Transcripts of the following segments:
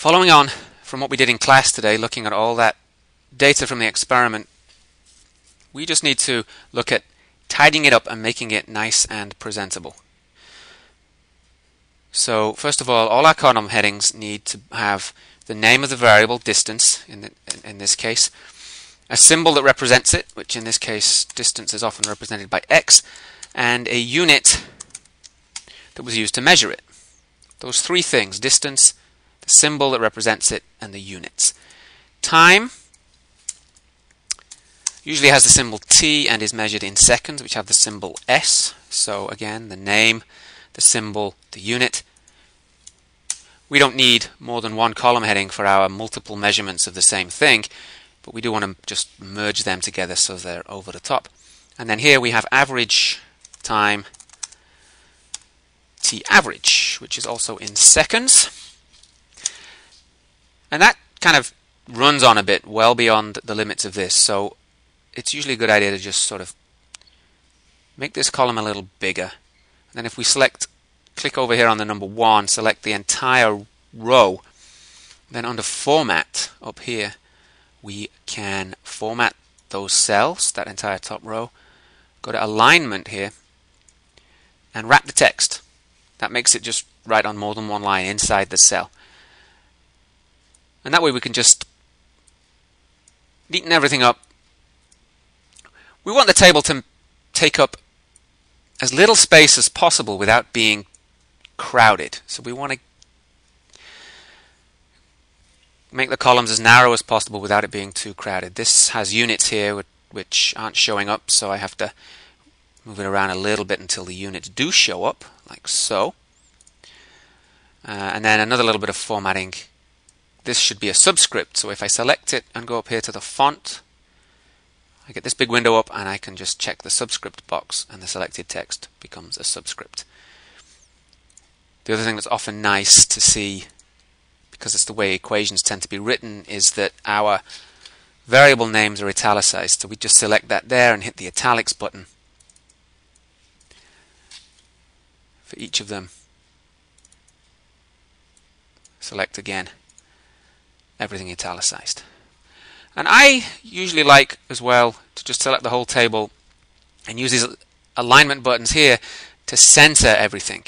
Following on from what we did in class today, looking at all that data from the experiment, we just need to look at tidying it up and making it nice and presentable. So first of all our column headings need to have the name of the variable, distance in this case, a symbol that represents it, which in this case distance is often represented by x, and a unit that was used to measure it. Those three things: distance, the symbol that represents it, and the units. Time usually has the symbol t and is measured in seconds, which have the symbol s. So again, the name, the symbol, the unit. We don't need more than one column heading for our multiple measurements of the same thing, but we do want to just merge them together so they're over the top. And then here we have average time t average, which is also in seconds. And that kind of runs on a bit well beyond the limits of this, so it's usually a good idea to just sort of make this column a little bigger. And then if we click over here on the number 1, select the entire row, then under format up here we can format those cells, that entire top row, go to alignment here and wrap the text. That makes it just right on more than one line inside the cell. And that way we can just neaten everything up. We want the table to take up as little space as possible without being crowded. So we want to make the columns as narrow as possible without it being too crowded. This has units here which aren't showing up, so I have to move it around a little bit until the units do show up, like so. And then another little bit of formatting. This should be a subscript, so if I select it and go up here to the font, I get this big window up and I can just check the subscript box and the selected text becomes a subscript. The other thing that's often nice to see, because it's the way equations tend to be written, is that our variable names are italicized. So we just select that there and hit the italics button for each of them. Select again, everything italicized. And I usually like as well to just select the whole table and use these alignment buttons here to center everything.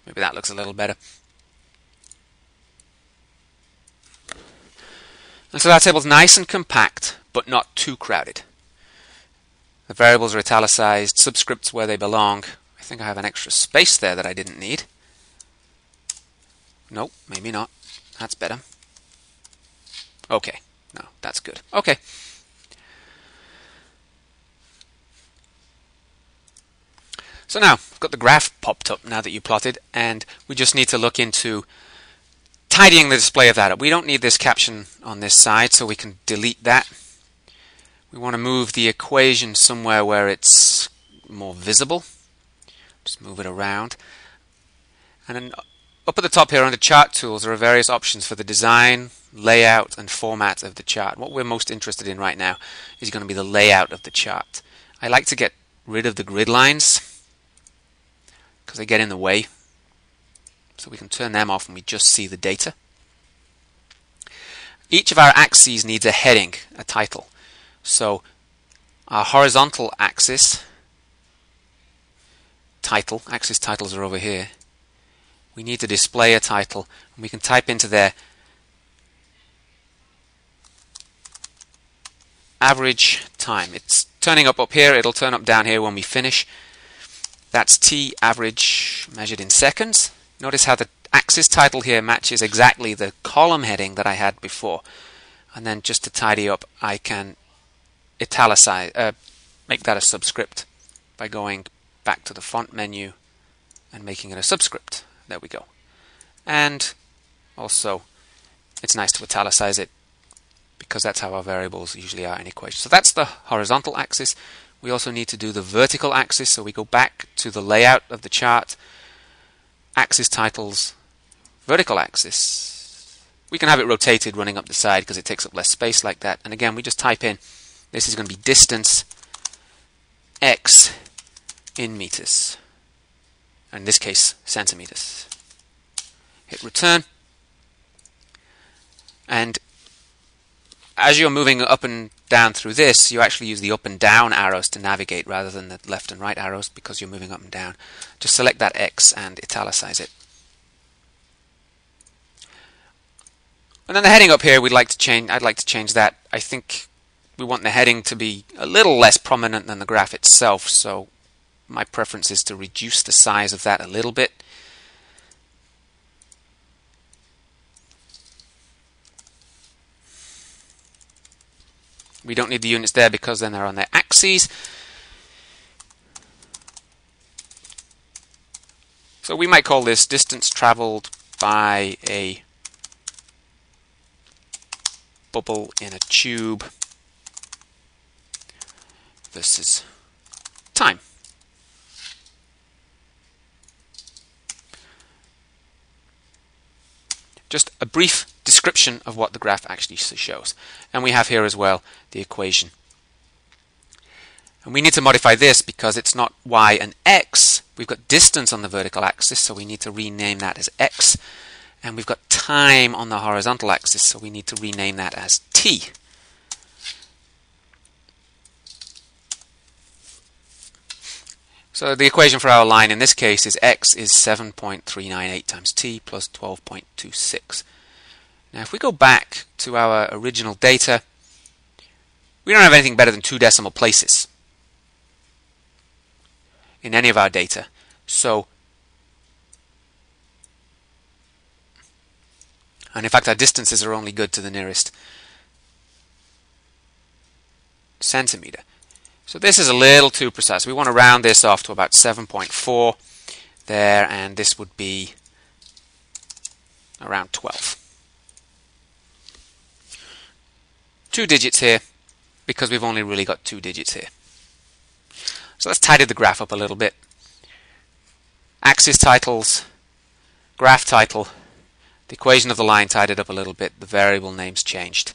Maybe that looks a little better. And so our table's nice and compact, but not too crowded. The variables are italicized, subscripts where they belong. I think I have an extra space there that I didn't need. Nope, maybe not. That's better. Okay, no, that's good. Okay. So now, I've got the graph popped up now that you plotted, and we just need to look into tidying the display of that. We don't need this caption on this side, so we can delete that. We want to move the equation somewhere where it's more visible. Just move it around. And then up at the top here under Chart Tools, there are various options for the design, layout, and format of the chart. What we're most interested in right now is going to be the layout of the chart. I like to get rid of the grid lines because they get in the way. So we can turn them off and we just see the data. Each of our axes needs a heading, a title. So our horizontal axis axis titles are over here. We need to display a title, and we can type into there average time. It's turning up here, it'll turn up down here when we finish. That's t average measured in seconds. Notice how the axis title here matches exactly the column heading that I had before. And then just to tidy up, I can italicize, make that a subscript by going back to the font menu and making it a subscript. There we go. And also, it's nice to italicize it because that's how our variables usually are in equations. So that's the horizontal axis. We also need to do the vertical axis, so we go back to the layout of the chart, axis titles, vertical axis. We can have it rotated running up the side because it takes up less space like that. And again, we just type in, this is going to be distance x in meters. In this case, centimeters. Hit return. And as you're moving up and down through this, you actually use the up and down arrows to navigate rather than the left and right arrows because you're moving up and down. Just select that X and italicize it. And then the heading up here, I'd like to change that. I think we want the heading to be a little less prominent than the graph itself, so my preference is to reduce the size of that a little bit. We don't need the units there because then they're on their axes. So we might call this distance traveled by a bubble in a tube versus time. Just a brief description of what the graph actually shows. And we have here as well the equation. And we need to modify this because it's not y and x. We've got distance on the vertical axis, so we need to rename that as x. And we've got time on the horizontal axis, so we need to rename that as t. So the equation for our line in this case is x is 7.398 times t plus 12.26. Now if we go back to our original data, we don't have anything better than 2 decimal places in any of our data. So, and in fact our distances are only good to the nearest centimeter. So this is a little too precise. We want to round this off to about 7.4 there, and this would be around 12. 2 digits here because we've only really got 2 digits here. So let's tidy the graph up a little bit. Axis titles, graph title, the equation of the line tidied up a little bit, the variable names changed.